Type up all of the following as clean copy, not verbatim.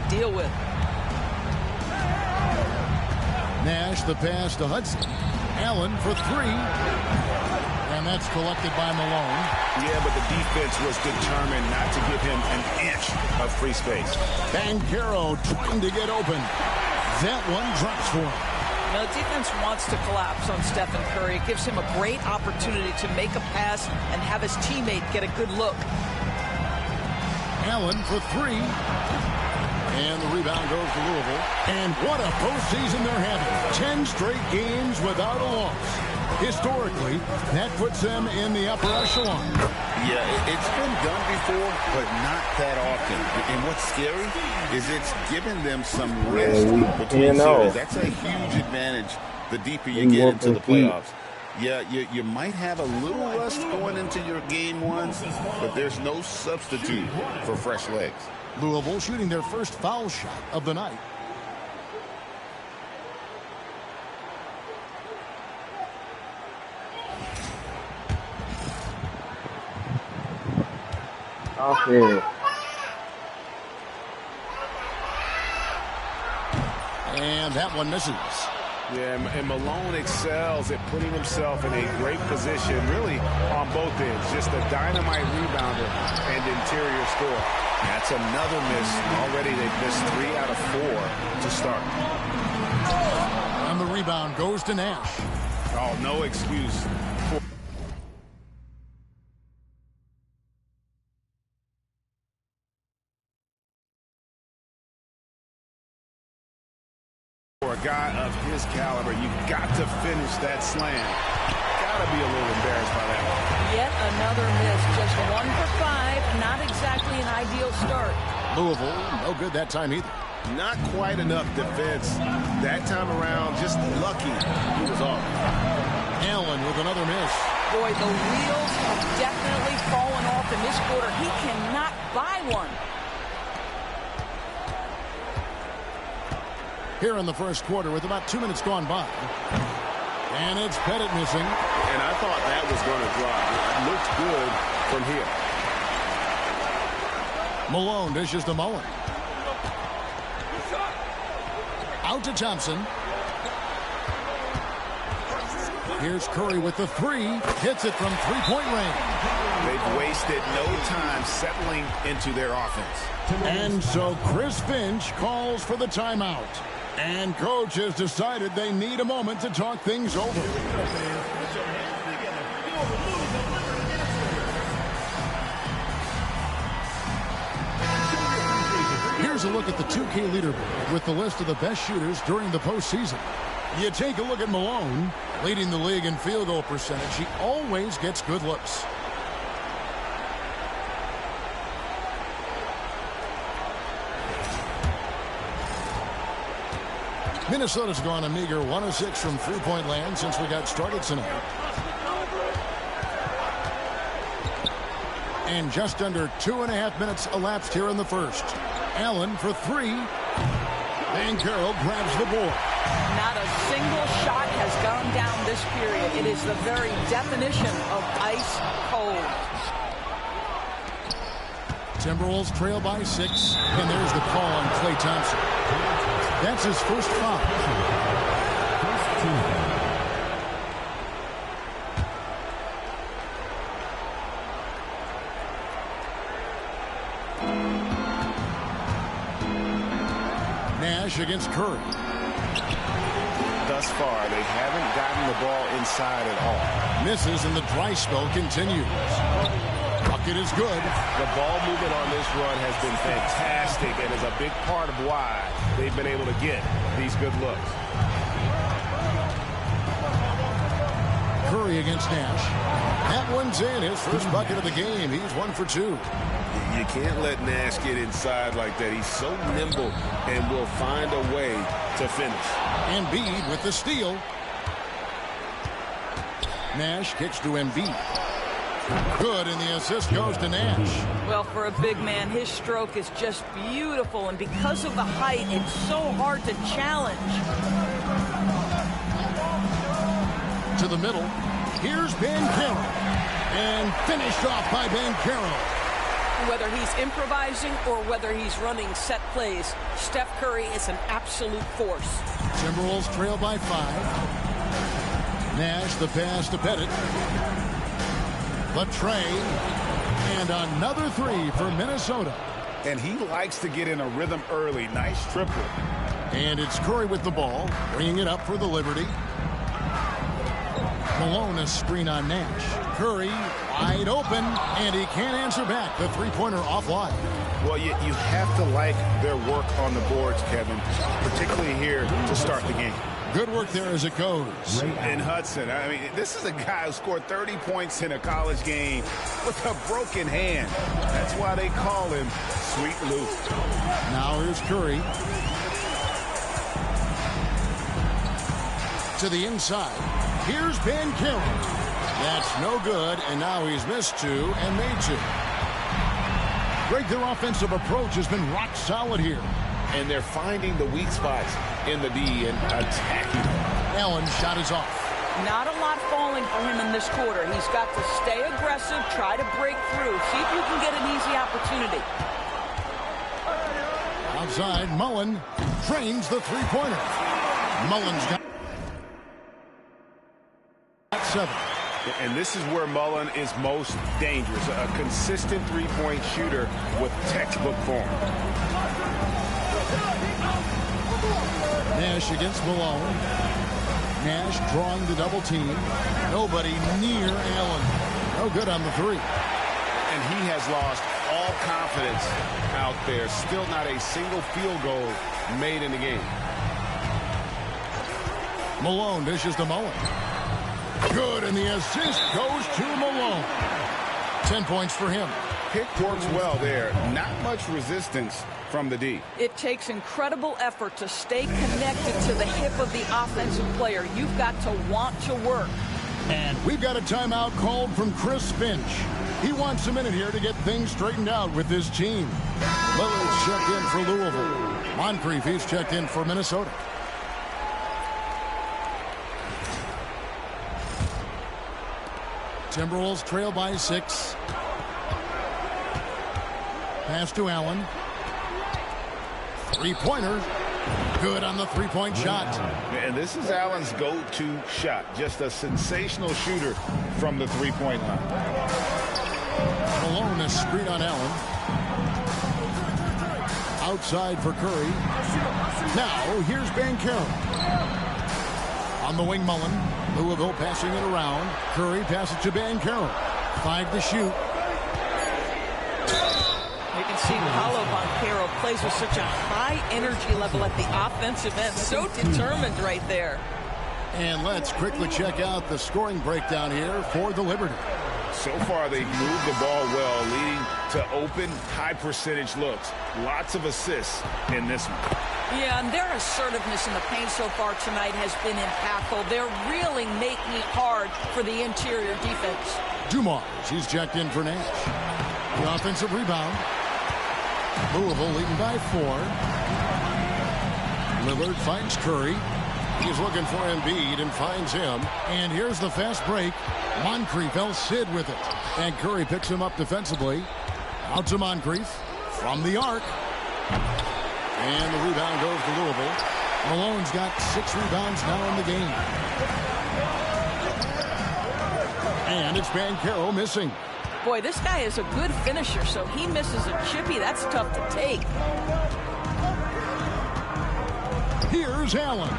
deal with. Nash, the pass to Hudson. Allen for three. And that's collected by Malone. Yeah, but the defense was determined not to give him an inch of free space. Banchero trying to get open. That one drops for him. Now, the defense wants to collapse on Stephen Curry. It gives him a great opportunity to make a pass and have his teammate get a good look. Allen for three. And the rebound goes to Louisville. And what a postseason they're having. 10 straight games without a loss. Historically, that puts them in the upper echelon. Yeah, it's been done before, but not that often. And what's scary is it's given them some rest between series. That's a huge advantage the deeper you get into the playoffs. Yeah, you might have a little rust going into your game ones, but there's no substitute for fresh legs. Louisville shooting their first foul shot of the night. Okay. And that one misses. Yeah, and Malone excels at putting himself in a great position, really on both ends. Just a dynamite rebounder and interior score. That's another miss. Already they've missed 3 out of 4 to start. And the rebound goes to Nash. Oh, no excuse. For a guy of his caliber, you've got to finish that slam. Got to be a little embarrassed by that one. Yet another miss. Just 1 for 5. Not exactly an ideal start. Louisville, no good that time either. Not quite enough defense. That time around, just lucky he was off. Allen with another miss. Boy, the wheels have definitely fallen off in this quarter. He cannot buy one. Here in the first quarter with about 2 minutes gone by. And it's Pettit missing. And I thought that was going to drop. It looked good from here. Malone dishes to Mullen. Out to Thompson. Here's Curry with the three. Hits it from three-point range. They've wasted no time settling into their offense. And so Chris Finch calls for the timeout. And coach has decided they need a moment to talk things over. Here's a look at the 2K leaderboard with the list of the best shooters during the postseason. You take a look at Malone, leading the league in field goal percentage. He always gets good looks. Minnesota's gone a meager 1 of 6 from three-point land since we got started tonight. And just under 2.5 minutes elapsed here in the first. Allen for three. Banchero grabs the board. Not a single shot has gone down this period. It is the very definition of ice cold. Timberwolves trail by 6. And there's the call on Klay Thompson. That's his first foul. Nash against Curry. Thus far, they haven't gotten the ball inside at all. Misses and the dry spell continues. Bucket is good. The ball movement on this run has been fantastic and is a big part of why they've been able to get these good looks. Curry against Nash. That one's in. His first bucket of the game. He's 1 for 2. You can't let Nash get inside like that. He's so nimble and will find a way to finish. Embiid with the steal. Nash kicks to Embiid. Good, and the assist goes to Nash. Well, for a big man, his stroke is just beautiful, and because of the height, it's so hard to challenge. To the middle. Here's Banchero. And finished off by Banchero. Whether he's improvising or whether he's running set plays, Steph Curry is an absolute force. Timberwolves trail by 5. Nash the pass to Pettit. The trade. And another 3 for Minnesota. And he likes to get in a rhythm early. Nice triple. And it's Curry with the ball, bringing it up for the Liberty. Malone, a screen on Nash. Curry wide open, and he can't answer back. The three-pointer offline. Well, you have to like their work on the boards, Kevin, particularly here to start the game. Good work there as it goes. And Hudson, I mean, this is a guy who scored 30 points in a college game with a broken hand. That's why they call him Sweet Luke. Now here's Curry. To the inside. Here's Banchero. That's no good, and now he's missed 2 and made 2. Greg, their offensive approach has been rock solid here. And they're finding the weak spots in the D and attacking. Allen's shot is off. Not a lot falling for him in this quarter. He's got to stay aggressive, try to break through, see if you can get an easy opportunity. Outside, Mullen trains the three-pointer. Mullen's got 7. And this is where Mullen is most dangerous. A consistent three-point shooter with textbook form. Nash against Malone. Nash drawing the double team. Nobody near Allen. No good on the 3. And he has lost all confidence out there. Still not a single field goal made in the game. Malone dishes to Mullen. Good, and the assist goes to Malone. 10 points for him. Pick works well there. Not much resistance from the D. It takes incredible effort to stay connected to the hip of the offensive player. You've got to want to work. And we've got a timeout called from Chris Finch. He wants a minute here to get things straightened out with his team. Lillard's checked in for Louisville. Moncrief, he's checked in for Minnesota. Timberwolves trail by 6. Pass to Allen. Three-pointer. Good on the three-point shot. And this is Allen's go-to shot. Just a sensational shooter from the three-point line. Malone, a screen on Allen. Outside for Curry. Now, here's Banchero. On the wing, Mullen. Louisville passing it around. Curry passes to Banchero. 5 to shoot. You can see Paolo Banchero plays with such a high energy level at the offensive end. So determined right there. And let's quickly check out the scoring breakdown here for the Liberty. So far, they've moved the ball well, leading to open, high-percentage looks. Lots of assists in this one. Yeah, and their assertiveness in the paint so far tonight has been impactful. They're really making it hard for the interior defense. Dumars, he's checked in for Nash. The offensive rebound. Louisville leading by 4. Lillard finds Curry. He's looking for Embiid and finds him. And here's the fast break. Moncrief, El Cid with it. And Curry picks him up defensively. Out to Moncrief from the arc. And the rebound goes to Louisville. Malone's got 6 rebounds now in the game. And it's Banchero missing. Boy, this guy is a good finisher, so he misses a chippy. That's tough to take. Here's Allen.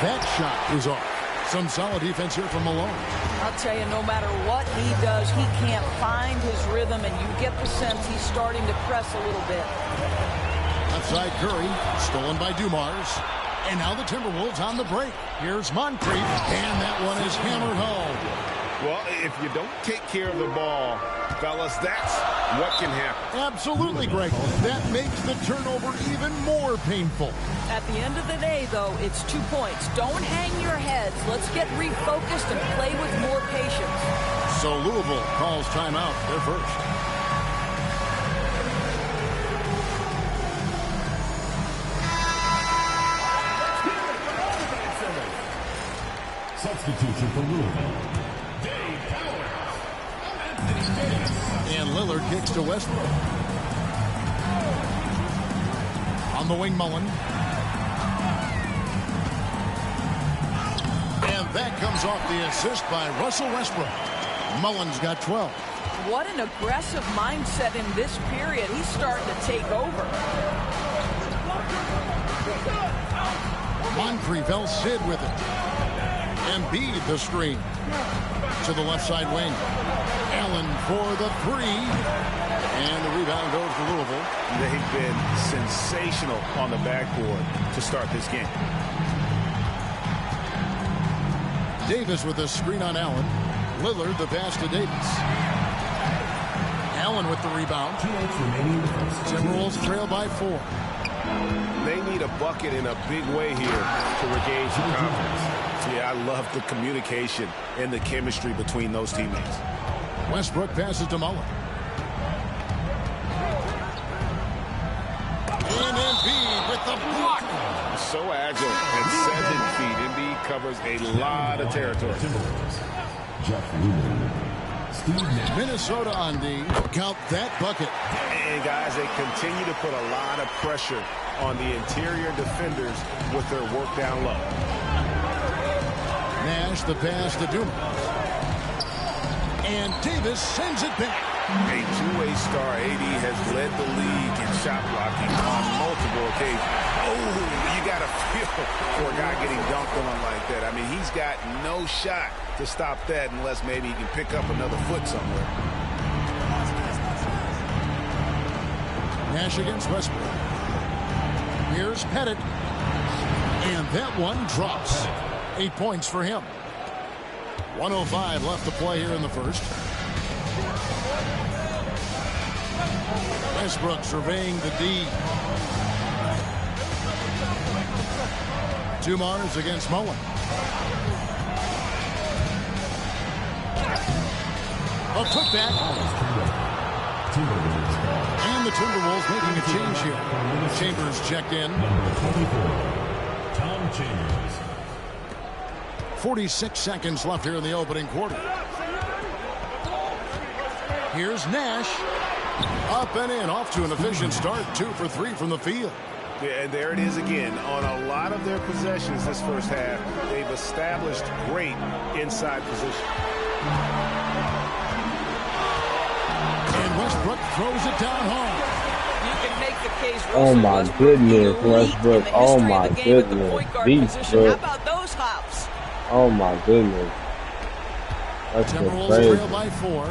That shot is off. Some solid defense here from Malone. I'll tell you, no matter what he does, he can't find his rhythm, and you get the sense he's starting to press a little bit. Outside Curry, stolen by Dumars. And now the Timberwolves on the break. Here's Moncrief, and that one is hammered home. Well, if you don't take care of the ball, fellas, that's what can happen. Absolutely, Greg. That makes the turnover even more painful. At the end of the day, though, it's 2 points. Don't hang your heads. Let's get refocused and play with more patience. So Louisville calls timeout. They're first. Substitution for Louisville. And Lillard kicks to Westbrook. On the wing, Mullen. And that comes off the assist by Russell Westbrook. Mullen's got 12. What an aggressive mindset in this period. He's starting to take over. Moncrief Sid with it. Embiid the screen. To the left side wing. Allen for the three. And the rebound goes to Louisville. They've been sensational on the backboard to start this game. Davis with a screen on Allen. Lillard the pass to Davis. Allen with the rebound. Timberwolves trail by 4. They need a bucket in a big way here to regain some confidence. Yeah, I love the communication and the chemistry between those teammates. Westbrook passes to Mullen. And Embiid with the block. So agile at 7 feet. Embiid covers a lot of territory. Minnesota on D. Count that bucket. And guys, they continue to put a lot of pressure on the interior defenders with their work down low. Nash the pass to Dumas. And Davis sends it back. A two-way star, AD has led the league in shot blocking on multiple occasions. Oh, you got to feel for a guy getting dunked on like that. I mean, he's got no shot to stop that unless maybe he can pick up another foot somewhere. Nash against Westbrook. Here's Pettit. And that one drops. 8 points for him. 1:05 left to play here in the first. Westbrook surveying the D. Dumars against Mullen. A putback. And the Timberwolves making a change here. Chambers checked in. Tom Chambers. 46 seconds left here in the opening quarter. Here's Nash. Up and in, off to an efficient start. 2 for 3 from the field. Yeah, and there it is again. On a lot of their possessions this first half, they've established great inside position. And Westbrook throws it down home. You can make the case. Oh my goodness, Westbrook. Oh my goodness. How about those hops? Oh my goodness. That's Timberwolves trail by 4.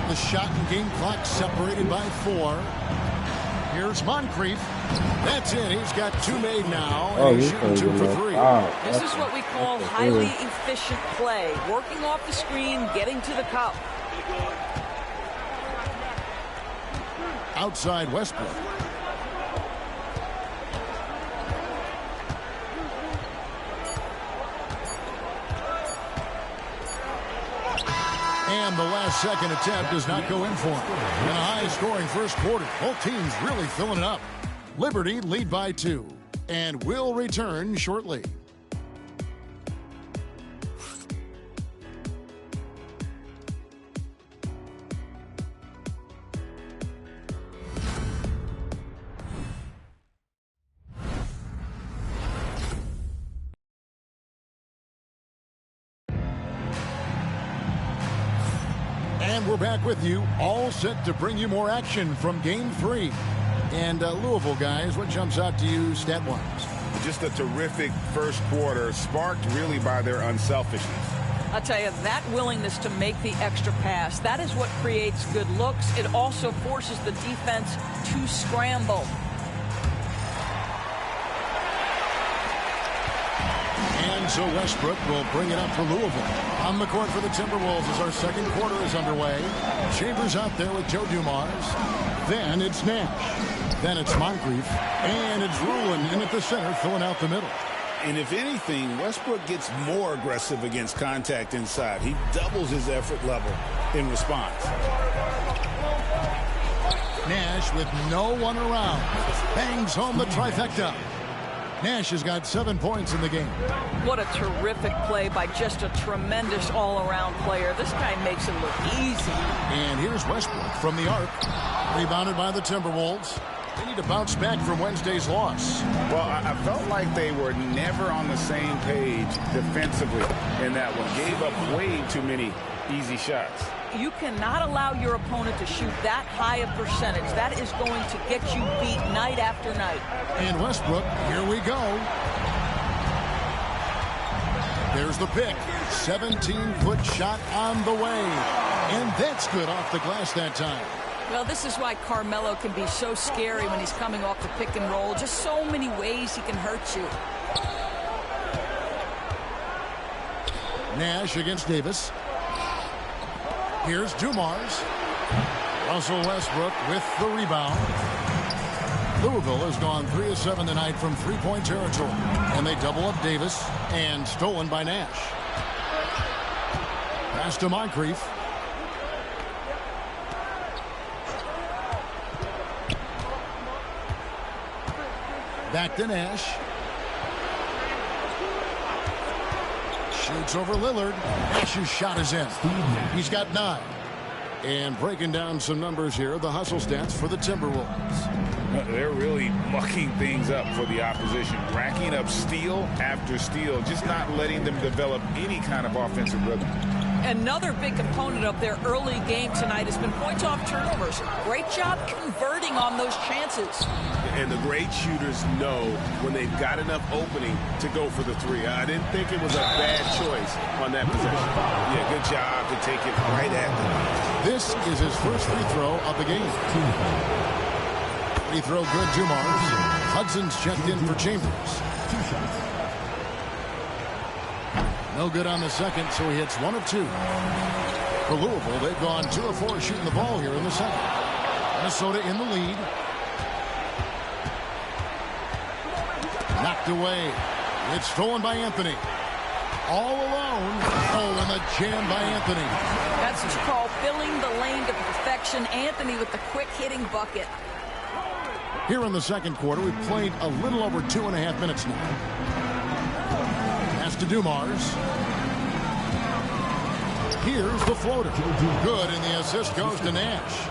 The shot and game clock separated by 4. Here's Moncrief. That's it. He's got 2 made now. And he's shooting 2 for 3. This is what we call highly efficient play. Working off the screen, getting to the cup. Outside Westbrook. And the last second attempt does not go in for him. In a high-scoring first quarter, both teams really filling it up. Liberty lead by 2. And will return shortly. And we're back with you, all set to bring you more action from Game 3. And Louisville, guys, what jumps out to you stat-wise? Just a terrific first quarter, sparked really by their unselfishness. I'll tell you, that willingness to make the extra pass, that is what creates good looks. It also forces the defense to scramble. And so Westbrook will bring it up for Louisville. On the court for the Timberwolves as our second quarter is underway. Chambers out there with Joe Dumars. Then it's Nash. Then it's Moncrief. And it's Rulin in at the center, filling out the middle. And if anything, Westbrook gets more aggressive against contact inside. He doubles his effort level in response. Nash with no one around. Bangs home the trifecta. Nash has got 7 points in the game. What a terrific play by just a tremendous all-around player. This guy makes it look easy. And here's Westbrook from the arc. Rebounded by the Timberwolves. They need to bounce back from Wednesday's loss. Well, I felt like they were never on the same page defensively in that one. Gave up way too many easy shots. You cannot allow your opponent to shoot that high a percentage. That is going to get you beat night after night. And Westbrook, here we go. There's the pick. 17-foot shot on the way. And that's good off the glass that time. Well, this is why Carmelo can be so scary when he's coming off the pick and roll. Just so many ways he can hurt you. Nash against Davis. Here's Dumars. Russell Westbrook with the rebound. Louisville has gone 3 of 7 tonight from three-point territory. And they double up Davis, and stolen by Nash. Pass to Moncrief. Back to Nash. Shoots over Lillard. Nash's shot is in. He's got 9. And breaking down some numbers here, the hustle stats for the Timberwolves. They're really mucking things up for the opposition, racking up steal after steal, just not letting them develop any kind of offensive rhythm. Another big component of their early game tonight has been points off turnovers. Great job converting on those chances. And the great shooters know when they've got enough opening to go for the three. I didn't think it was a bad choice on that possession. Yeah, good job to take it right at them. This is his first free throw of the game. Free throw good, Dumars. Hudson's checked in for Chambers. No good on the second, so he hits 1 of 2. For Louisville, they've gone 2 of 4 shooting the ball here in the second. Minnesota in the lead. Knocked away. It's stolen by Anthony. All alone. Oh, and the jam by Anthony. That's what you call filling the lane to perfection. Anthony with the quick hitting bucket. Here in the second quarter, we've played a little over 2.5 minutes now. Pass to Dumars. Here's the floater. Good, and the assist goes to Nash.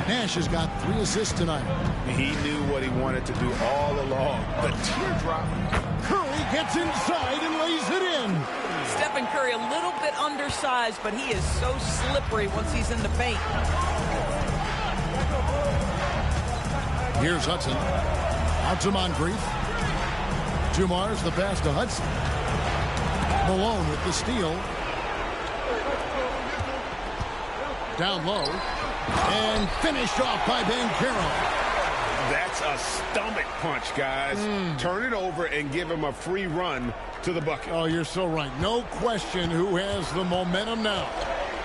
Nash has got 3 assists tonight. He knew what he wanted to do all along. The teardrop. Curry gets inside and lays it in. Stephen Curry a little bit undersized, but he is so slippery once he's in the paint. Here's Hudson. Out to Moncrief. Dumars the pass to Hudson. Malone with the steal. Down low. And finished off by Banchero. That's a stomach punch, guys. Turn it over and give him a free run to the bucket. Oh, you're so right. No question who has the momentum now.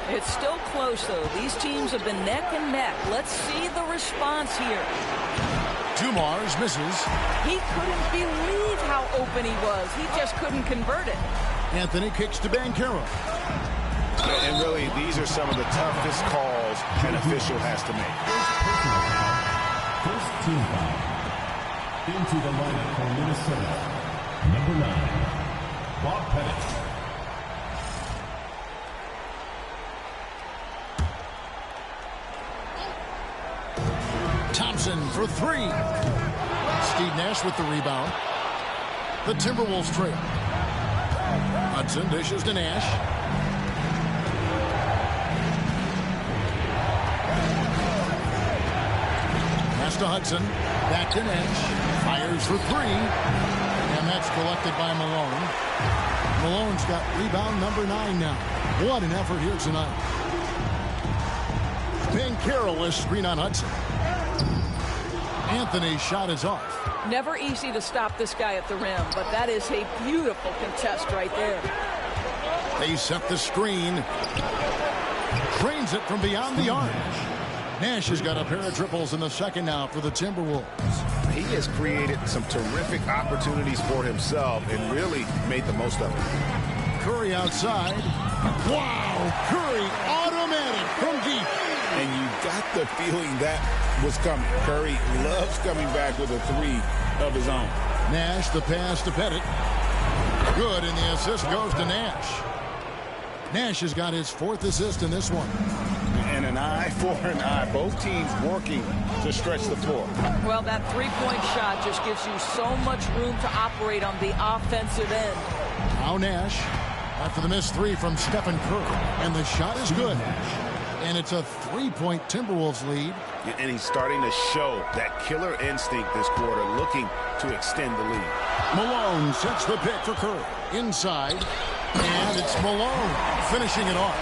It's still close, though. These teams have been neck and neck. Let's see the response here. Dumars misses. He couldn't believe how open he was. He just couldn't convert it. Anthony kicks to Banchero. And really, these are some of the toughest calls an official has to make. First team foul. Into the lineup for Minnesota. Number 9, Bob Pettit. Thompson for 3. Steve Nash with the rebound. The Timberwolves trail. Hudson dishes to Nash. Pass to Hudson. Back to Nash. Fires for 3. And that's collected by Malone. Malone's got rebound number 9 now. What an effort here tonight. Banchero is screen on Hudson. Anthony's shot is off. Never easy to stop this guy at the rim, but that is a beautiful contest right there. They set the screen. Trains it from beyond the arc. Nash has got a pair of triples in the second now for the Timberwolves. He has created some terrific opportunities for himself and really made the most of it. Curry outside. Wow! Curry automatic from deep. And you got the feeling that was coming. Curry loves coming back with a three of his own. Nash, the pass to Pettit. Good, and the assist goes to Nash. Nash has got his 4th assist in this one. And an eye for an eye. Both teams working to stretch the floor. Well, that three-point shot just gives you so much room to operate on the offensive end. Now Nash, after the missed three from Stephen Curry. And the shot is good. And it's a 3-point Timberwolves lead. And he's starting to show that killer instinct this quarter, looking to extend the lead. Malone sets the pick for Curry. Inside. And it's Malone finishing it off.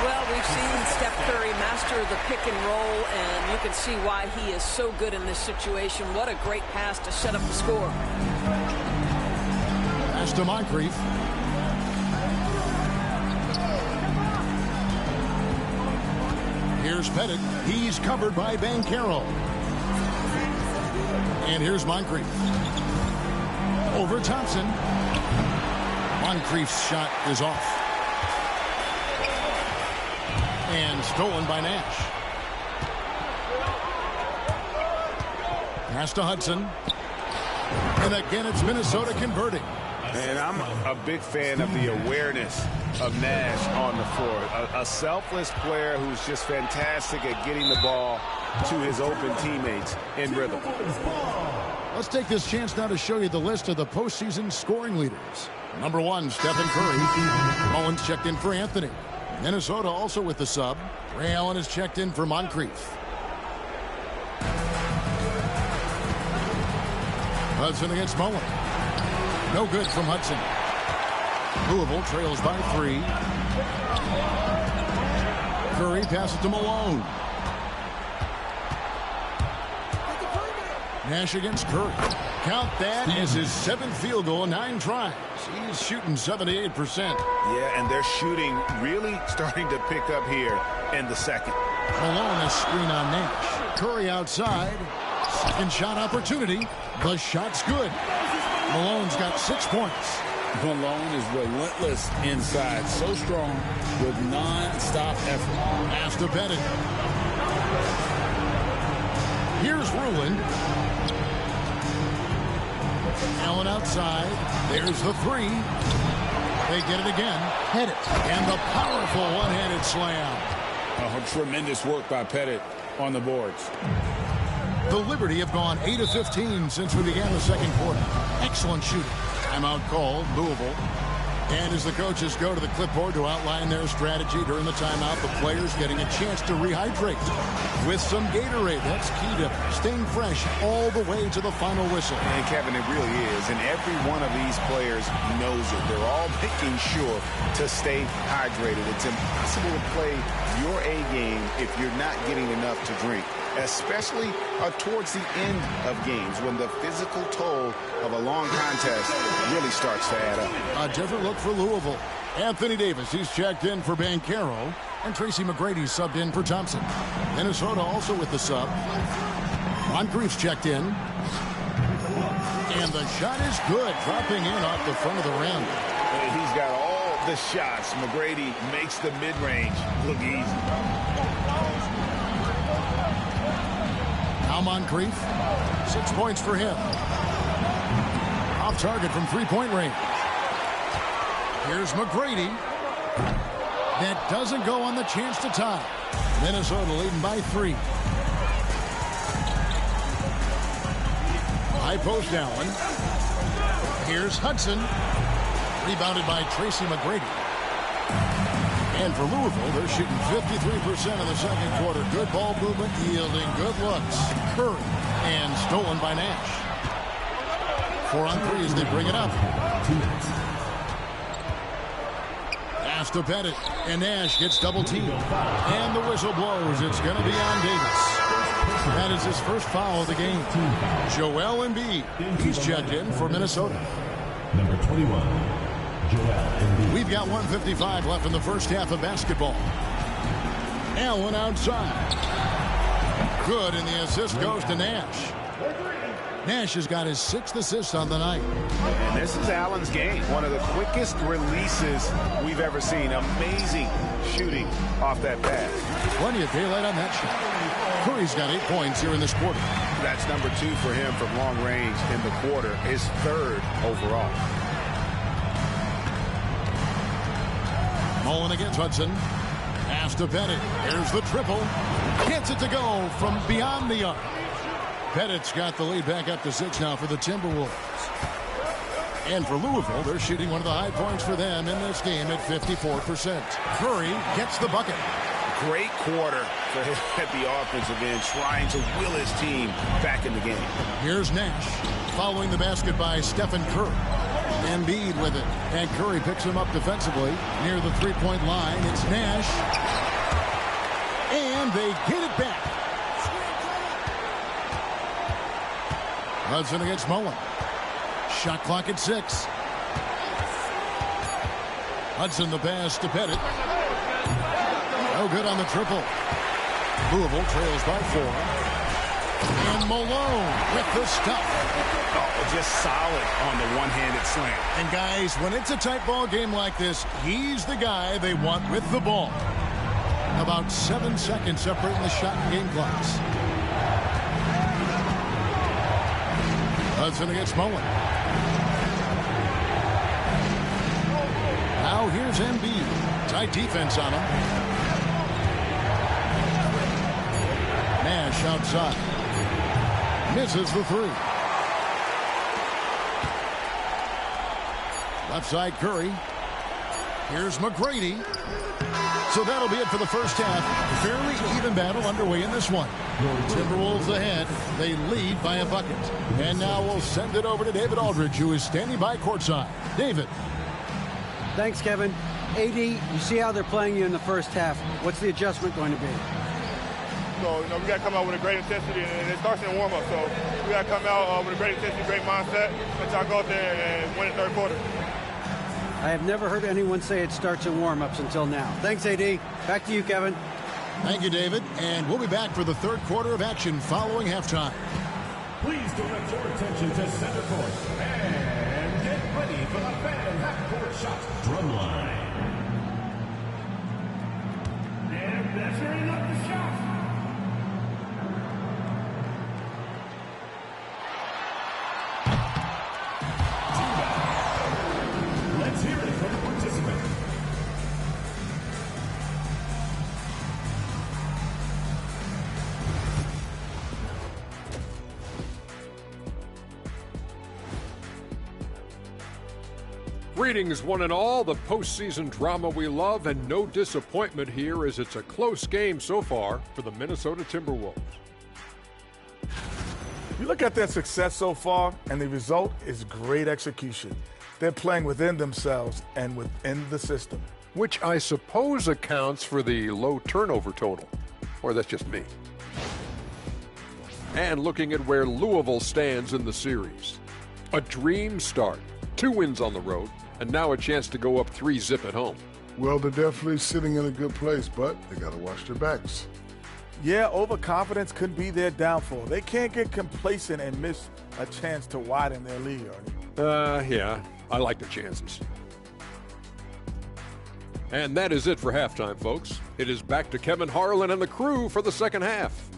Well, we've seen Steph Curry master the pick and roll, and you can see why he is so good in this situation. What a great pass to set up the score. Pass to Moncrief. Here's Pettit. He's covered by Banchero. And here's Moncrief. Over Thompson. Moncrief's shot is off. And stolen by Nash. Pass to Hudson. And again, it's Minnesota converting. And I'm a big fan of the awareness of Nash on the floor. A selfless player who's just fantastic at getting the ball to his open teammates in rhythm. Let's take this chance now to show you the list of the postseason scoring leaders. Number 1, Stephen Curry. Mullins checked in for Anthony. Minnesota also with the sub. Ray Allen is checked in for Moncrief. Hudson against Mullen. No good from Hudson. Louisville trails by 3. Curry passes to Malone. Nash against Curry. Count that as his 7th field goal in 9 tries. He's shooting 78%. Yeah, and they're shooting really starting to pick up here in the second. Malone a screen on Nash. Curry outside. Second shot opportunity. The shot's good. Malone's got 6 points. Malone is relentless inside. So strong with non-stop effort. Pass to Pettit. Here's Ruland. Allen outside. There's the 3. They get it again. Pettit. And the powerful one-handed slam. Oh, tremendous work by Pettit on the boards. The Liberty have gone 8 of 15 since we began the second quarter. Excellent shooting. Timeout called, Louisville. And as the coaches go to the clipboard to outline their strategy during the timeout, the players getting a chance to rehydrate with some Gatorade. That's key to staying fresh all the way to the final whistle. And Kevin, it really is. And every one of these players knows it. They're all making sure to stay hydrated. It's impossible to play your A game if you're not getting enough to drink, especially towards the end of games when the physical toll of a long contest really starts to add up. A different look for Louisville. Anthony Davis, he's checked in for Banchero, and Tracy McGrady subbed in for Thompson. Minnesota also with the sub. Moncrief's checked in. And the shot is good, dropping in off the front of the rim. He's got all the shots. McGrady makes the mid-range look easy. Now Moncrief, 6 points for him. Off target from 3-point range. Here's McGrady. That doesn't go on the chance to tie. Minnesota leading by 3. High post Allen. Here's Hudson. Rebounded by Tracy McGrady. And for Louisville, they're shooting 53% in the second quarter. Good ball movement, yielding good looks. Curry. And stolen by Nash. 4 on 3 as they bring it up. Pass to Pettit. And Nash gets double teamed. And the whistle blows. It's going to be on Davis. That is his first foul of the game. Joel Embiid. He's checked in for Minnesota. Number 21. We've got 1:55 left in the first half of basketball. Allen outside. Good, and the assist goes to Nash. Nash has got his 6th assist on the night. And this is Allen's game. One of the quickest releases we've ever seen. Amazing shooting off that pass. Plenty of daylight on that shot. Curry's got 8 points here in this quarter. That's number 2 for him from long range in the quarter. His 3rd overall. Mullen against Hudson. Pass to Pettit. Here's the triple. Gets it to go from beyond the arc. Pettit's got the lead back up to 6 now for the Timberwolves. And for Louisville, they're shooting one of the high points for them in this game at 54%. Curry gets the bucket. Great quarter for him at the offensive end, trying to will his team back in the game. Here's Nash, following the basket by Stephen Curry. Embiid with it, and Curry picks him up defensively near the three-point line. It's Nash, and they get it back. Hudson against Mullen. Shot clock at 6. Hudson the pass to Pettit. No good on the triple. Louisville trails by 4. And Malone with the stuff. Oh, just solid on the one-handed slam. And guys, when it's a tight ball game like this, he's the guy they want with the ball. About 7 seconds separating the shot and game clocks. Hudson against Mullen. Now here's Embiid. Tight defense on him. Nash outside. Misses the 3. Left side Curry. Here's McGrady. So that'll be it for the first half. Fairly even battle underway in this one. Timberwolves ahead. They lead by a bucket. And now we'll send it over to David Aldridge, who is standing by courtside. David. Thanks, Kevin. AD, you see how they're playing you in the first half. What's the adjustment going to be? So, we got to come out with a great intensity, and it starts in warm-up. So we got to come out with a great intensity, great mindset, and try to go out there and win the third quarter. I have never heard anyone say it starts in warm-ups until now. Thanks, AD. Back to you, Kevin. Thank you, David. And we'll be back for the third quarter of action following halftime. Please direct your attention to center court and get ready for the fan half-court shot drumline. And measuring up the shot. Let's hear it from the participant. Greetings, one and all. The postseason drama we love, and no disappointment here as it's a close game so far for the Minnesota Timberwolves. You look at their success so far, and the result is great execution. They're playing within themselves and within the system. Which I suppose accounts for the low turnover total. Or that's just me. And looking at where Louisville stands in the series. A dream start. 2 wins on the road. And now a chance to go up 3-0 at home. Well, they're definitely sitting in a good place, but they got to watch their backs. Yeah, overconfidence could be their downfall. They can't get complacent and miss a chance to widen their lead, Ernie. Yeah, I like the chances. And that is it for halftime, folks. It is back to Kevin Harlan and the crew for the second half.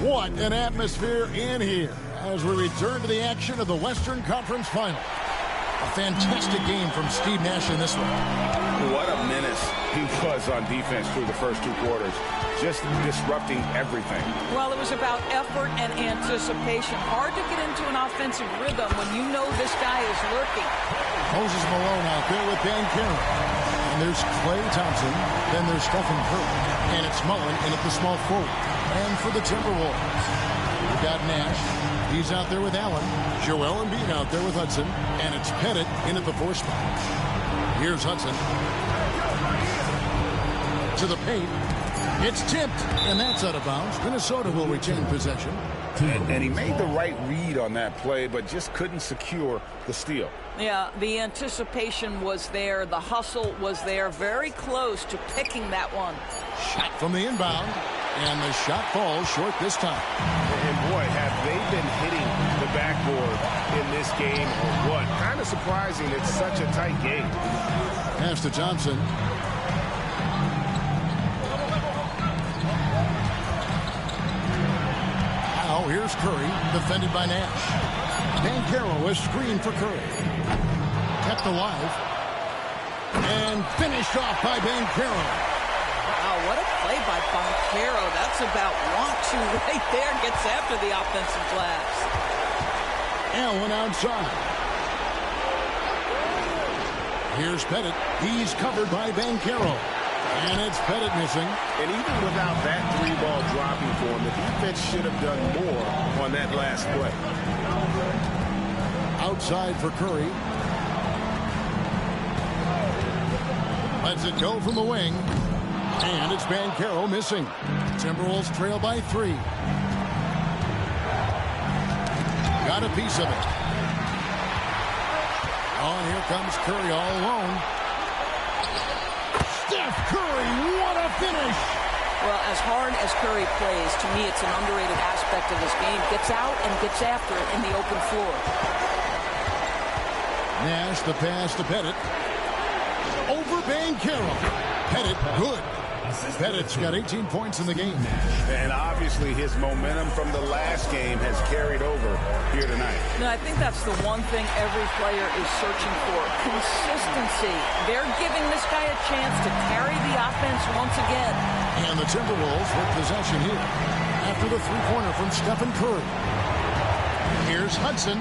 What an atmosphere in here as we return to the action of the Western Conference Final. A fantastic game from Steve Nash in this one. What a menace he was on defense through the first 2 quarters. Just disrupting everything. Well, it was about effort and anticipation. Hard to get into an offensive rhythm when you know this guy is lurking. Moses Malone out there with Dan Cameron. And there's Klay Thompson. Then there's Stephen Curry. And it's Mullen in at the small forward. And for the Timberwolves, we've got Nash. He's out there with Allen. Joel Embiid out there with Hudson. And it's Pettit in at the 4 spot. Here's Hudson. To the paint. It's tipped, and that's out of bounds. Minnesota will retain possession. And he made the right read on that play, but just couldn't secure the steal. Yeah, the anticipation was there. The hustle was there. Very close to picking that one. Shot from the inbound, and the shot falls short this time. And boy, have they been hitting the backboard in this game or what? Kind of surprising it's such a tight game. Pass to Thompson. Now here's Curry, defended by Nash. Banchero is screened for Curry. Kept alive. And finished off by Banchero. Wow, what a play by Banchero. That's about want-to right there. Gets after the offensive glass. Allen outside. Here's Pettit. He's covered by Banchero. And it's Pettit missing. And even without that three ball dropping for him, the defense should have done more on that last play. Outside for Curry. Lets it go from the wing. And it's Banchero missing. Timberwolves trail by 3. Got a piece of it. Oh, here comes Curry all alone. Steph Curry, what a finish! Well, as hard as Curry plays, to me it's an underrated aspect of his game. Gets out and gets after it in the open floor. Nash, the pass to Pettit. Over Banchero. Pettit, good. Pettit's got 18 points in the game. And obviously his momentum from the last game has carried over here tonight. No, I think that's the one thing every player is searching for. Consistency. They're giving this guy a chance to carry the offense once again. And the Timberwolves with possession here after the three-pointer from Stephen Curry. Here's Hudson.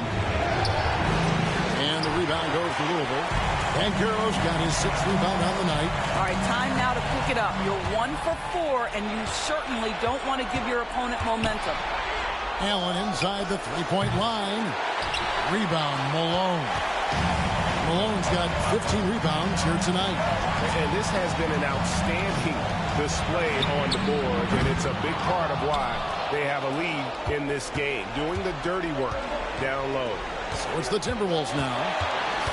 And the rebound goes to Louisville. Banchero's got his 6th rebound on the night. All right, time now to pick it up. You're 1 for 4, and you certainly don't want to give your opponent momentum. Allen inside the three-point line. Rebound, Malone. Malone's got 15 rebounds here tonight. And this has been an outstanding display on the board, and it's a big part of why they have a lead in this game, doing the dirty work down low. So it's the Timberwolves now,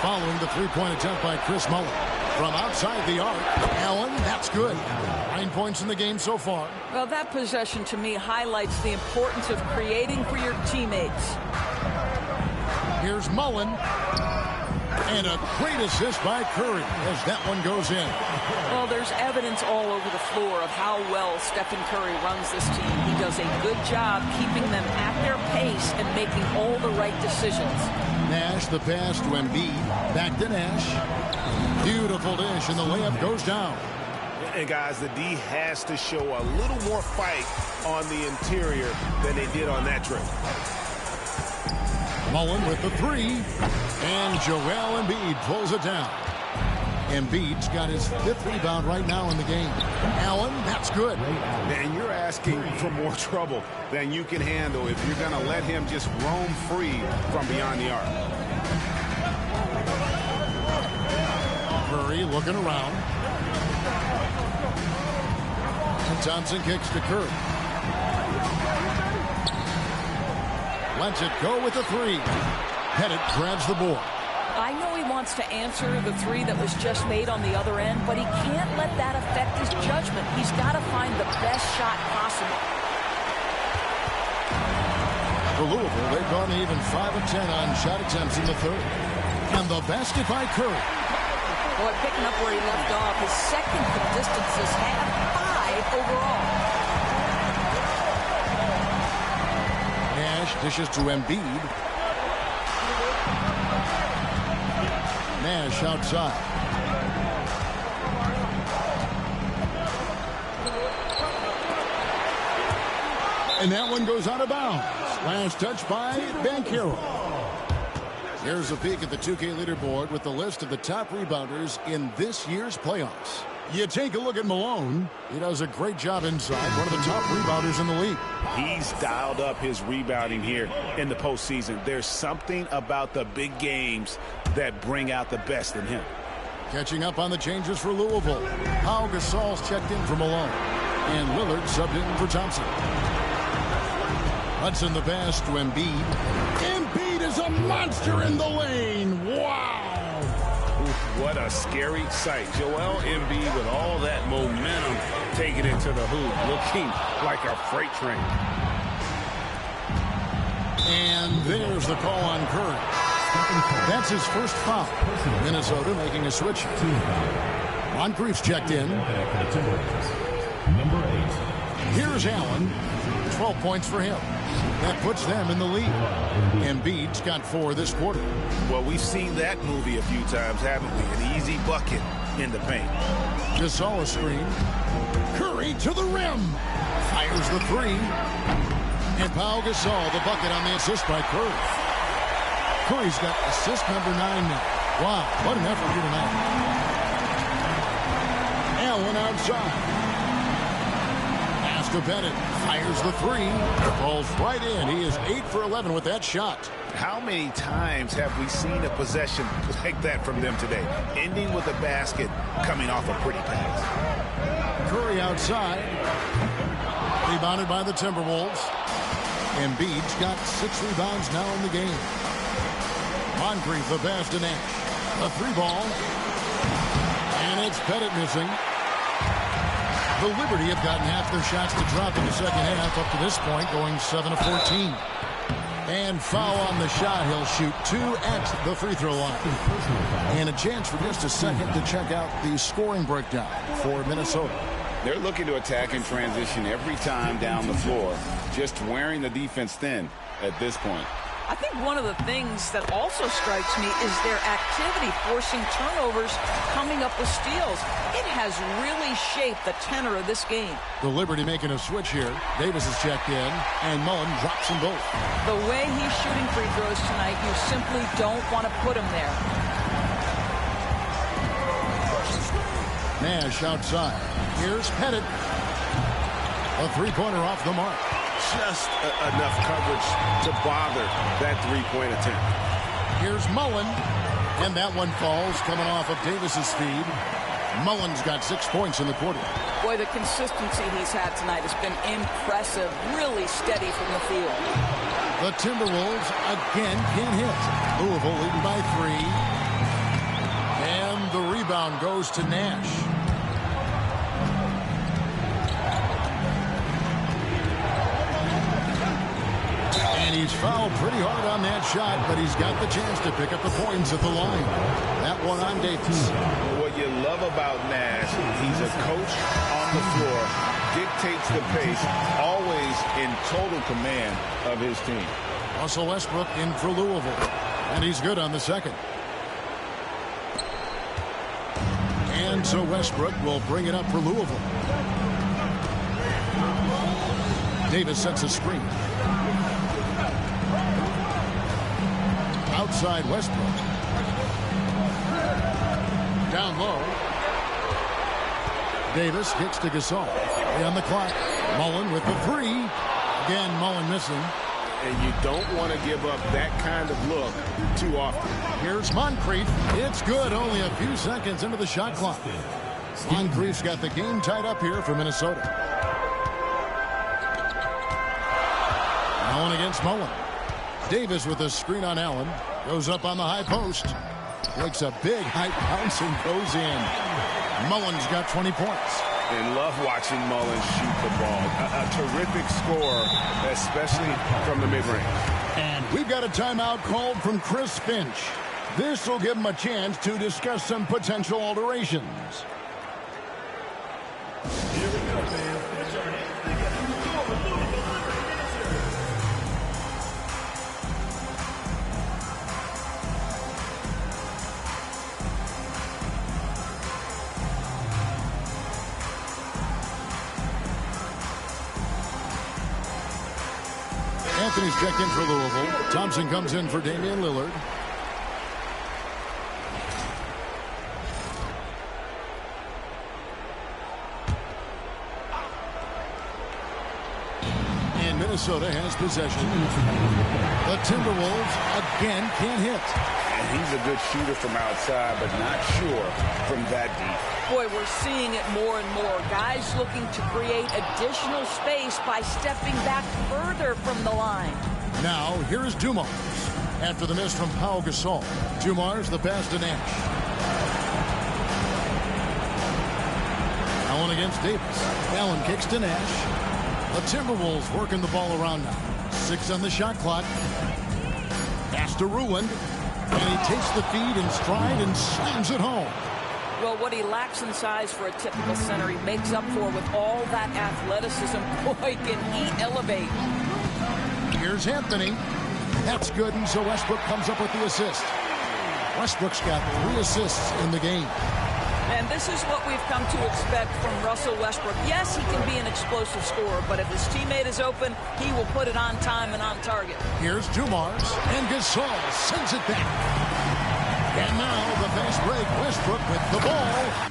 following the three-point attempt by Chris Mullin. From outside the arc, Allen, that's good. 9 points in the game so far. Well, that possession to me highlights the importance of creating for your teammates. Here's Mullin. And a great assist by Curry as that one goes in. Well, there's evidence all over the floor of how well Stephen Curry runs this team. He does a good job keeping them at their pace and making all the right decisions. Nash, the pass to Embiid. Back to Nash. Beautiful dish, and the layup goes down. And guys, the D has to show a little more fight on the interior than they did on that trip. Mullin with the 3. And Joel Embiid pulls it down. Embiid's got his 5th rebound right now in the game. Allen, that's good. And you're asking for more trouble than you can handle if you're going to let him just roam free from beyond the arc. Curry looking around. And Thompson kicks to Curry. Lets it go with the 3. Pettit grabs the board. I know he wants to answer the 3 that was just made on the other end, but he can't let that affect his judgment. He's got to find the best shot possible. For Louisville, they've gone even 5 of 10 on shot attempts in the 3rd. And the basket by Curry. Boy, picking up where he left off. His second the distance this half, 5 overall. Nash dishes to Embiid. Nash outside. And that one goes out of bounds. Last touch by Banchero. Here's a peek at the 2K leaderboard with the list of the top rebounders in this year's playoffs. You take a look at Malone. He does a great job inside, one of the top rebounders in the league. He's dialed up his rebounding here in the postseason. There's something about the big games that bring out the best in him. Catching up on the changes for Louisville. Pau Gasol's checked in for Malone. And Lillard subbed in for Thompson. Hudson the pass to Embiid. Embiid is a monster in the lane. Wow. What a scary sight. Joel Embiid with all that momentum taking it to the hoop, looking like a freight train. And there's the call on Curry. That's his first foul. Minnesota making a switch. Moncrief's checked in. Number 8. Here's Allen. 12 points for him. That puts them in the lead. Embiid's got 4 this quarter. Well, we've seen that movie a few times, haven't we? An easy bucket in the paint. Gasol a screen. Curry to the rim. Fires the 3. And Pau Gasol, the bucket on the assist by Curry. Curry's got assist number 9 now. Wow, what an effort here tonight. Allen outside. To Bennett, fires the 3, falls right in. He is 8 for 11 with that shot. How many times have we seen a possession like that from them today, ending with a basket coming off a pretty pass? Curry outside, rebounded by the Timberwolves. Embiid's got 6 rebounds now in the game. Moncrief the pass to Nash. A 3-ball, and it's Bennett missing. The Liberty have gotten half their shots to drop in the second half up to this point, going 7 of 14. And foul on the shot. He'll shoot 2 at the free throw line. And a chance for just a second to check out the scoring breakdown for Minnesota. They're looking to attack in transition every time down the floor, just wearing the defense thin at this point. I think one of the things that also strikes me is their activity forcing turnovers, coming up with steals. It has really shaped the tenor of this game. The Liberty making a switch here. Davis is checked in, and Mullen drops them both. The way he's shooting free throws tonight, you simply don't want to put him there. Nash outside. Here's Pettit. A 3-pointer off the mark. Just enough coverage to bother that 3-point attempt. Here's Mullen, and that one falls coming off of Davis's feed. Mullen's got 6 points in the quarter. Boy, the consistency he's had tonight has been impressive, really steady from the field. The Timberwolves again can't hit. Louisville leading by 3. And the rebound goes to Nash. And he's fouled pretty hard on that shot, but he's got the chance to pick up the points at the line. That one on Davis. What you love about Nash, he's a coach on the floor, dictates the pace, always in total command of his team. Russell Westbrook in for Louisville, and he's good on the second. And so Westbrook will bring it up for Louisville. Davis sets a screen. Outside Westbrook. Down low. Davis gets to Gasol. On the clock. Mullen with the 3. Again, Mullen missing. And you don't want to give up that kind of look too often. Here's Moncrief. It's good. Only a few seconds into the shot clock. Moncrief's got the game tied up here for Minnesota. Allen against Mullen. Davis with a screen on Allen. Goes up on the high post. Makes a big high bounce and goes in. Mullen's got 20 points. And love watching Mullen shoot the ball. A terrific score, especially from the mid-range. And we've got a timeout called from Chris Finch. This will give him a chance to discuss some potential alterations. Here we go, man. Anthony's checked in for Louisville. Thompson comes in for Damian Lillard. Minnesota has possession. The Timberwolves again can't hit. And he's a good shooter from outside, but not sure from that deep. Boy, we're seeing it more and more. Guys looking to create additional space by stepping back further from the line. Now, here's Dumars. After the miss from Pau Gasol, Dumars the pass to Nash. Allen against Davis. Allen kicks to Nash. The Timberwolves working the ball around now. 6 on the shot clock. Pass to Ruined. And he takes the feed in stride and slams it home. Well, what he lacks in size for a typical center, he makes up for with all that athleticism. Boy, can he elevate. Here's Anthony. That's good, and so Westbrook comes up with the assist. Westbrook's got 3 assists in the game. And this is what we've come to expect from Russell Westbrook. Yes, he can be an explosive scorer, but if his teammate is open, he will put it on time and on target. Here's Dumars, and Gasol sends it back. And now the fast break. Westbrook with the ball.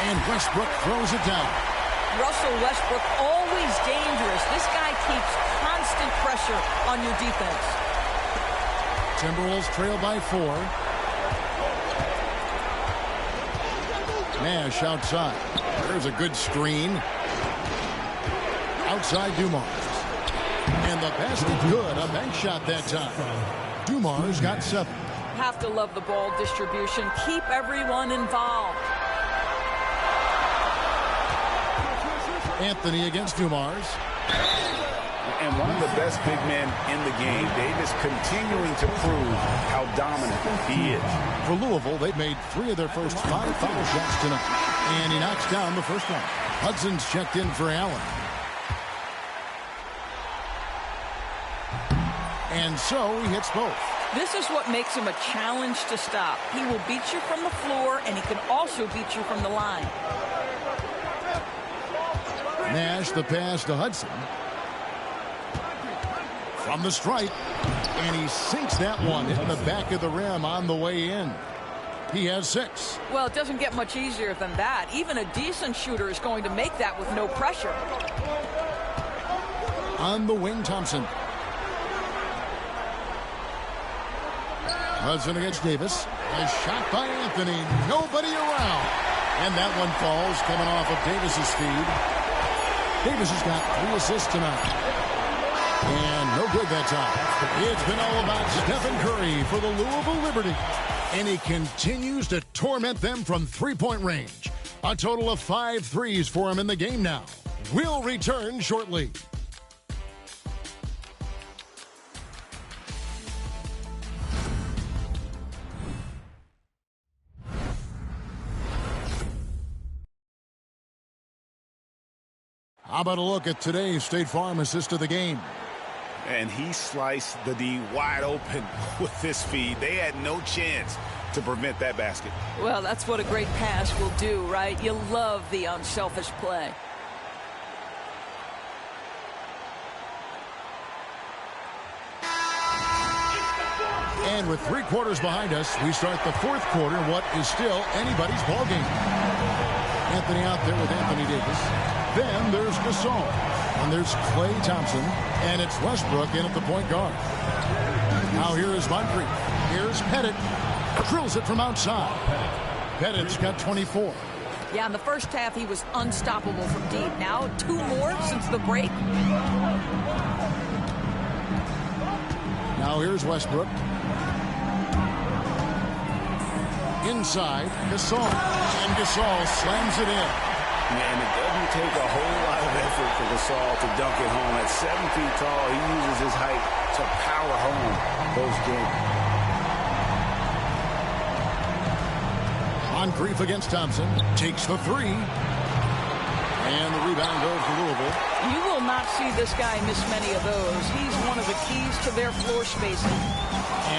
And Westbrook throws it down. Russell Westbrook, always dangerous. This guy keeps constant pressure on your defense. Timberwolves trail by 4. Nash outside. There's a good screen. Outside Dumars. And the basket good. A bank shot that time. Dumars got 7. Have to love the ball distribution. Keep everyone involved. Anthony against Dumars. And one of the best big men in the game. Davis continuing to prove how dominant he is. For Louisville, they've made 3 of their first 5 foul shots tonight. And he knocks down the first one. Hudson's checked in for Allen. And so he hits both. This is what makes him a challenge to stop. He will beat you from the floor, and he can also beat you from the line. Nash the pass to Hudson. From the stripe. And he sinks that one in the back of the rim on the way in. He has 6. Well, it doesn't get much easier than that. Even a decent shooter is going to make that with no pressure. On the wing, Thompson. Hudson against Davis. A shot by Anthony. Nobody around. And that one falls coming off of Davis's feed. Davis has got 3 assists tonight. And no good that time. It's been all about Stephen Curry for the Louisville Liberty. And he continues to torment them from 3-point range. A total of 5 threes for him in the game now. We'll return shortly. How about a look at today's State Farm assist of the game? And he sliced the D wide open with this feed. They had no chance to prevent that basket. Well, that's what a great pass will do, right? You love the unselfish play. And with 3 quarters behind us, we start the 4th quarter, what is still anybody's ball game. Anthony out there with Anthony Davis. Then there's Gasol. And there's Klay Thompson. And it's Westbrook in at the point guard. Now here is Moncrief. Here's Pettit. Drills it from outside. Pettit's got 24. Yeah, in the first half, he was unstoppable from deep. Now 2 more since the break. Now here's Westbrook. Inside, Gasol. And Gasol slams it in. Man, it doesn't take a whole lot of effort for Gasol to dunk it home. At 7 feet tall, he uses his height to power home those games. Moncrief against Thompson. Takes the 3. And the rebound goes to Louisville. You will not see this guy miss many of those. He's one of the keys to their floor spacing.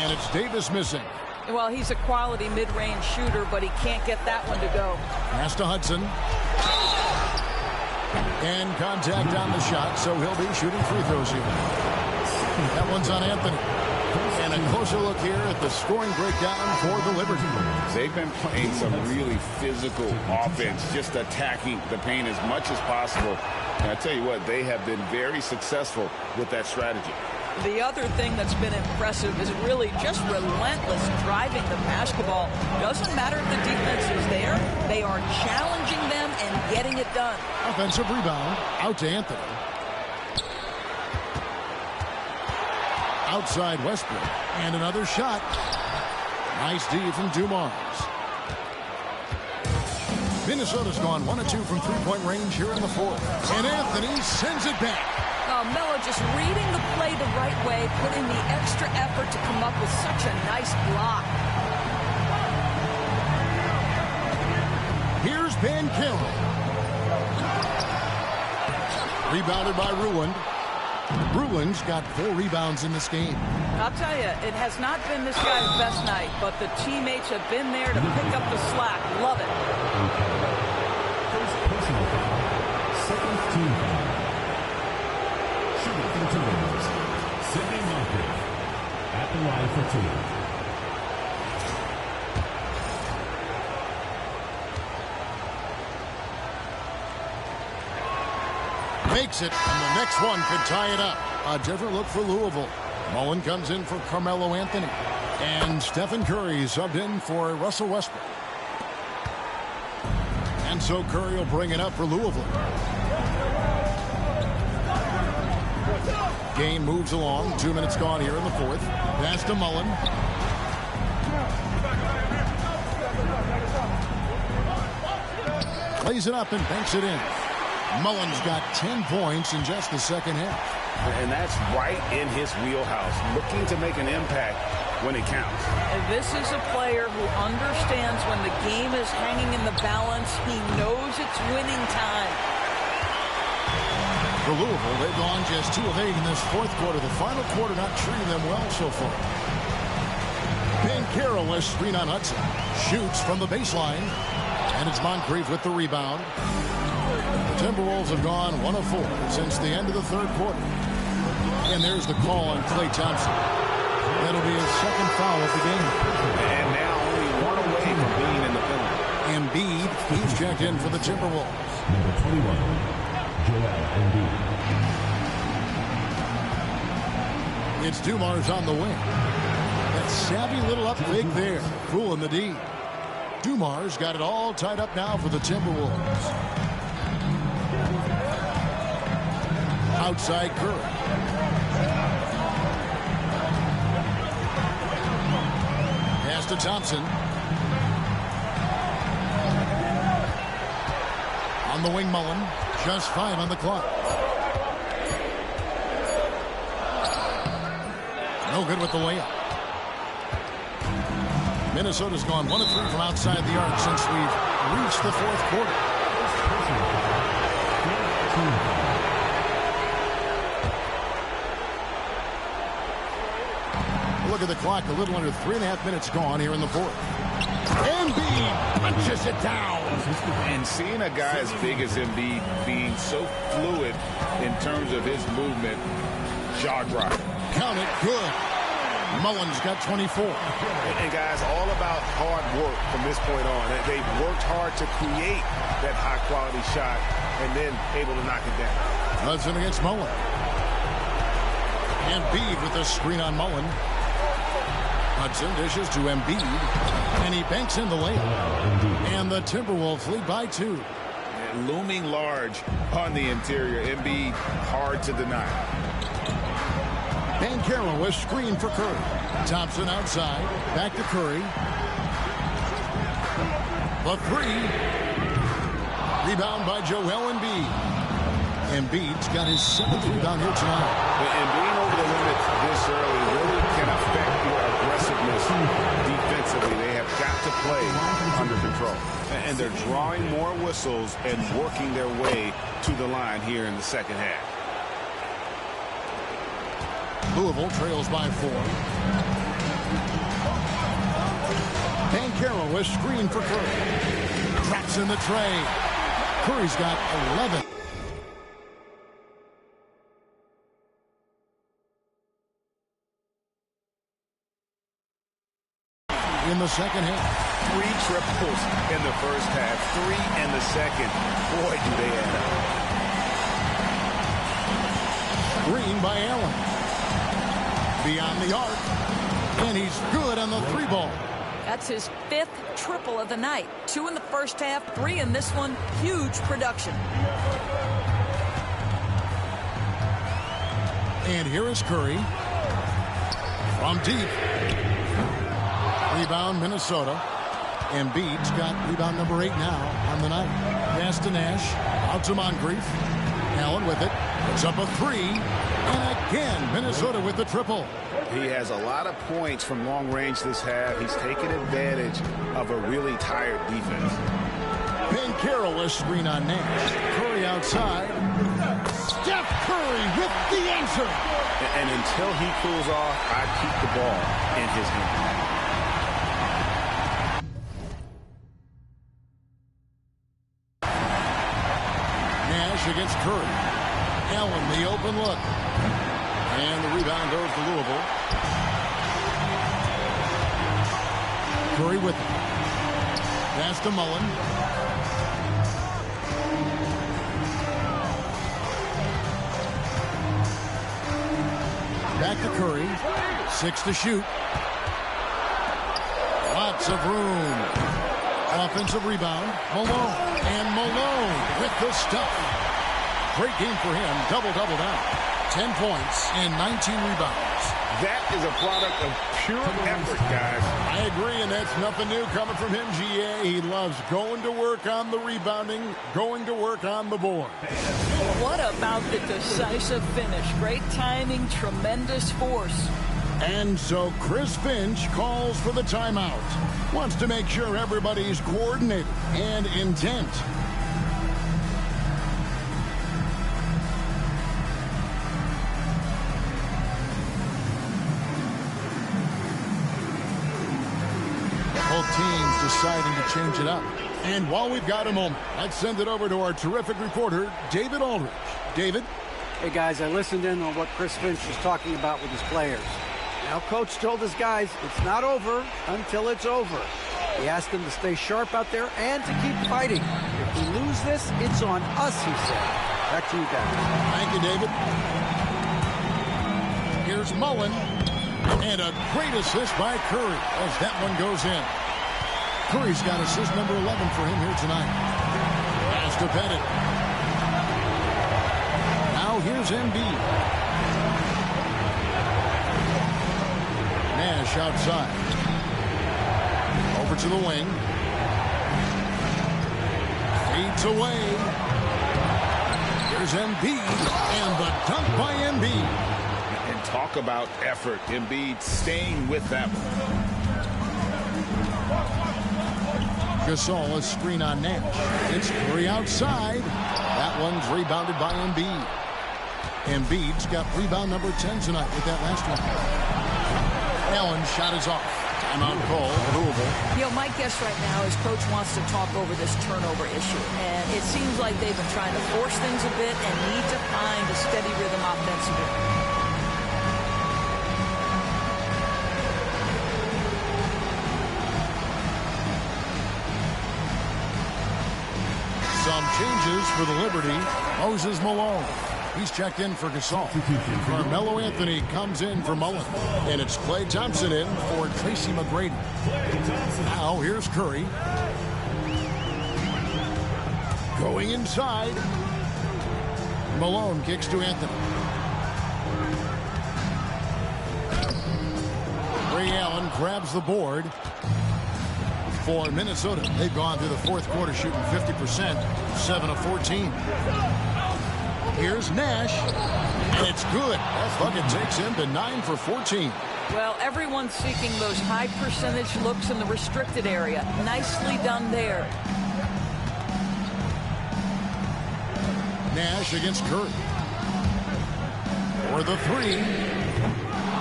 And it's Davis missing. Well, he's a quality mid-range shooter, but he can't get that one to go. Pass to Hudson. And contact on the shot, so he'll be shooting free throws here. That one's on Anthony. And a closer look here at the scoring breakdown for the Liberty. They've been playing some really physical offense, just attacking the paint as much as possible. And I tell you what, they have been very successful with that strategy. The other thing that's been impressive is really just relentless driving the basketball. Doesn't matter if the defense is there. They are challenging them and getting it done. Offensive rebound out to Anthony. Outside Westbrook. And another shot. Nice D from Dumars. Minnesota's gone 1 of 2 from three-point range here in the fourth. And Anthony sends it back. Melo just reading the play the right way, putting the extra effort to come up with such a nice block. Here's Banchero. Rebounded by Ruland. Ruland's got 4 rebounds in this game. I'll tell you, it has not been this guy's best night, but the teammates have been there to pick up the slack. Love it. Second team foul. Shooting for Timberwolves, Sidney Moncrief at the line for 2. Makes it, and the next one could tie it up. A different look for Louisville. Mullen comes in for Carmelo Anthony. And Stephen Curry subbed in for Russell Westbrook. And so Curry will bring it up for Louisville. Game moves along. 2 minutes gone here in the fourth. Pass to Mullen. Plays it up and banks it in. Mullen's got 10 points in just the second half. And that's right in his wheelhouse, looking to make an impact when it counts. And this is a player who understands when the game is hanging in the balance. He knows it's winning time. For Louisville, they've gone just 2 of 8 in this fourth quarter. The final quarter not treating them well so far. Banchero with screen on Hudson. Shoots from the baseline. And it's Moncrief with the rebound. The Timberwolves have gone 1 of 4 since the end of the third quarter. And there's the call on Klay Thompson. That'll be his second foul of the game. And now only 1 away from being in the penalty. Embiid, he's checked in for the Timberwolves. Number 21, Joel Embiid. It's Dumars on the wing. That savvy little up fake there. Fooling the D. Dumars got it all tied up now for the Timberwolves. Outside Curry. Pass to Thompson. On the wing, Mullen. Just 5 on the clock. No good with the layup. Minnesota's gone 1 of 3 from outside the arc since we've reached the fourth quarter. Look at the clock, a little under 3.5 minutes gone here in the fourth. Embiid punches it down. And seeing a guy as big as Embiid being so fluid in terms of his movement, jaw-dropping. Count it, good. Mullen's got 24. And guys, all about hard work from this point on. They've worked hard to create that high-quality shot and then able to knock it down. Hudson against Mullen. Embiid with a screen on Mullen. Hudson dishes to Embiid, and he banks in the layup. And the Timberwolves lead by 2. And looming large on the interior. Embiid hard to deny. Banchero was screen for Curry. Thompson outside. Back to Curry. The 3. Rebound by Joel Embiid. Embiid's got his 7th rebound here tonight. And being over the limit this early really can affect your aggressiveness defensively. They have got to play under control. And they're drawing more whistles and working their way to the line here in the second half. Louisville trails by 4. Banchero was screened for Curry. Traps in the tray. Curry's got 11. in the second half. 3 triples in the first half, 3 in the second. Boy, do they add up. Green by Allen. Beyond the arc. And he's good on the 3 ball. That's his 5th triple of the night. 2 in the first half, 3 in this one. Huge production. And here is Curry. From deep. Rebound, Minnesota. Embiid's got rebound number 8 now on the night. Pass to Nash. Out to Moncrief. Allen with it. Puts up a 3. And again, Minnesota with the triple. He has a lot of points from long range this half. He's taken advantage of a really tired defense. Ben Carroll, a screen on Nash. Curry outside. Steph Curry with the answer. And until he cools off, I keep the ball in his hand. Nash against Curry. Allen, the open look. And the rebound goes to Louisville. Curry with it. Pass to Mullen. Back to Curry. 6 to shoot. Lots of room. Offensive rebound. Malone. And Malone with the stuff. Great game for him. Double-double now. 10 points and 19 rebounds. That is a product of pure effort, guys. I agree, and that's nothing new coming from him, GA. He loves going to work on the rebounding, going to work on the board. What about the decisive finish? Great timing, tremendous force. And so Chris Finch calls for the timeout. Wants to make sure everybody's coordinated and intent. Both teams deciding to change it up. And while we've got a moment, let's send it over to our terrific reporter, David Aldridge. David? Hey, guys, I listened in on what Chris Finch was talking about with his players. Now, Coach told his guys it's not over until it's over. He asked them to stay sharp out there and to keep fighting. If we lose this, it's on us, he said. Back to you guys. Thank you, David. Here's Mullen. And a great assist by Curry as that one goes in. Curry's got assist number 11 for him here tonight. Pass to Bennett. Now here's Embiid. Nash outside. Over to the wing. Fades away. Here's Embiid. And the dunk by Embiid. And talk about effort. Embiid staying with that one. Gasol, a screen on Nash. It's Curry outside. That one's rebounded by Embiid. Embiid's got rebound number 10 tonight with that last one. Allen's shot is off. Timeout call, Louisville. You know, my guess right now is Coach wants to talk over this turnover issue. And it seems like they've been trying to force things a bit and need to find a steady rhythm offensively. Some changes for the Liberty. Moses Malone. He's checked in for Gasol. Carmelo Anthony comes in for Mullen. And it's Klay Thompson in for Tracy McGrady. Now here's Curry. Going inside. Malone kicks to Anthony. Ray Allen grabs the board. For Minnesota, they've gone through the fourth quarter shooting 50%, 7 of 14. Here's Nash, and it's good. That bucket takes him to 9 for 14. Well, everyone's seeking those high percentage looks in the restricted area. Nicely done there. Nash against Curry. For the 3.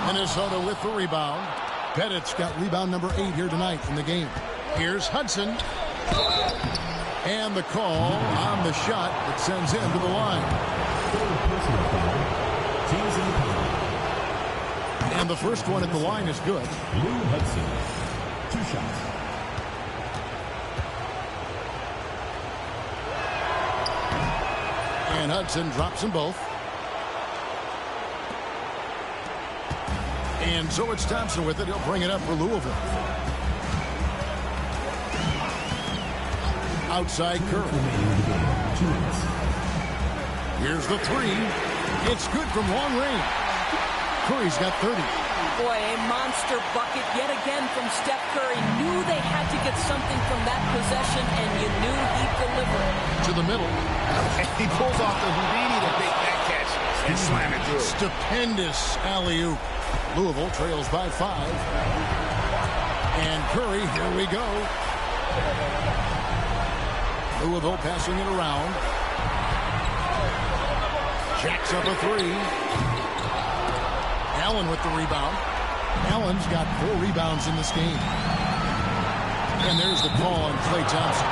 Minnesota with the rebound. Pettit's got rebound number 8 here tonight in the game. Here's Hudson. And the call on the shot that sends him to the line. And the first one at the line is good. 2 shots. And Hudson drops them both. And so it's Thompson with it. He'll bring it up for Louisville. Outside Curry. Here's the three. It's good from long range. Curry's got 30. Boy, a monster bucket yet again from Steph Curry. Knew they had to get something from that possession, and you knew he'd deliver. To the middle. He pulls off the Houdini to make that catch and slam it through. Stupendous alley-oop. Louisville trails by 5. And Curry, here we go. Louisville passing it around. Jacks up a 3. Allen with the rebound. Allen's got 4 rebounds in this game. And there's the call on Klay Thompson.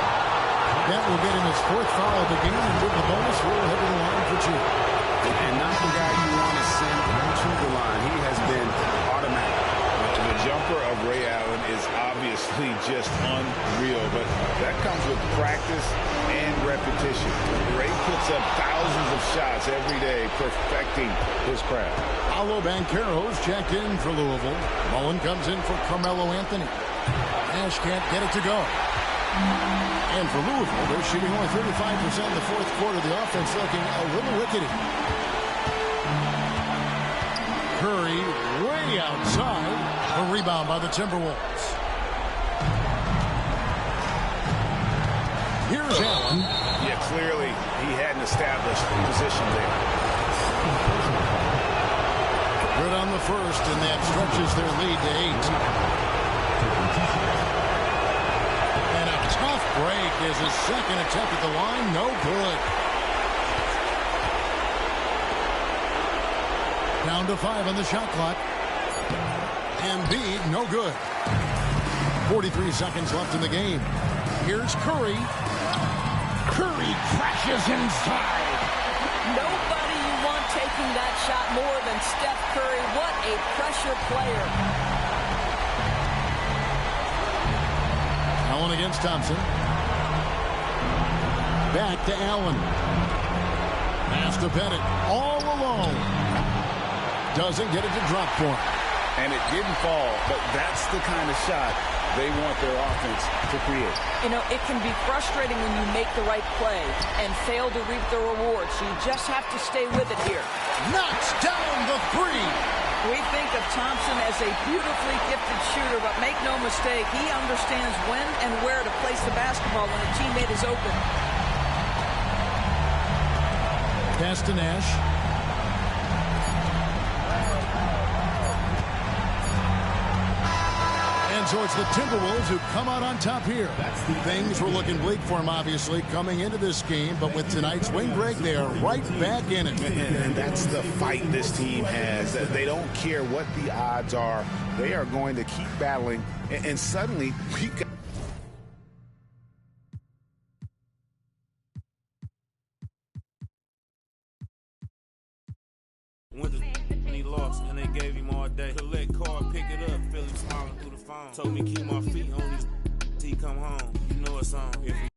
That will get him his 4th foul of the game, and with the bonus, we'll head to the line for 2. And not the guy you want to send to the line. He has been automatic. The jumper of Ray Allen is obviously just unreal, but that comes with practice and repetition. Ray puts up thousands of shots every day, perfecting his craft. Paolo Banchero's checked in for Louisville. Mullen comes in for Carmelo Anthony. Nash can't get it to go. And for Louisville, they're shooting only 35% in the 4th quarter. The offense looking a little rickety. Curry way outside. A rebound by the Timberwolves. Here's Allen. Yeah, clearly he hadn't established position there. Good on the first, and that stretches their lead to 8. And a tough break is his second attempt at the line. No good. Down to 5 on the shot clock. Embiid, no good. 43 seconds left in the game. Here's Curry. Curry crashes inside. Nobody you want taking that shot more than Steph Curry. What a pressure player. Allen against Thompson. Back to Allen. Pass to Bennett. All alone. Doesn't get it to drop for him. And it didn't fall, but that's the kind of shot they want their offense to create. You know, it can be frustrating when you make the right play and fail to reap the reward, so you just have to stay with it here. Knocks down the 3. We think of Thompson as a beautifully gifted shooter, but make no mistake, he understands when and where to place the basketball when a teammate is open. Pass to Nash. And so it's the Timberwolves who come out on top here. Things were looking bleak for them, obviously, coming into this game. But with tonight's win break, they are right back in it. And that's the fight this team has. They don't care what the odds are. They are going to keep battling. And suddenly, we got... When he lost and they gave him all day. Collect card, pick it up, feel him smiling through the phone. Told me keep my feet on these he come home. You know it's on. If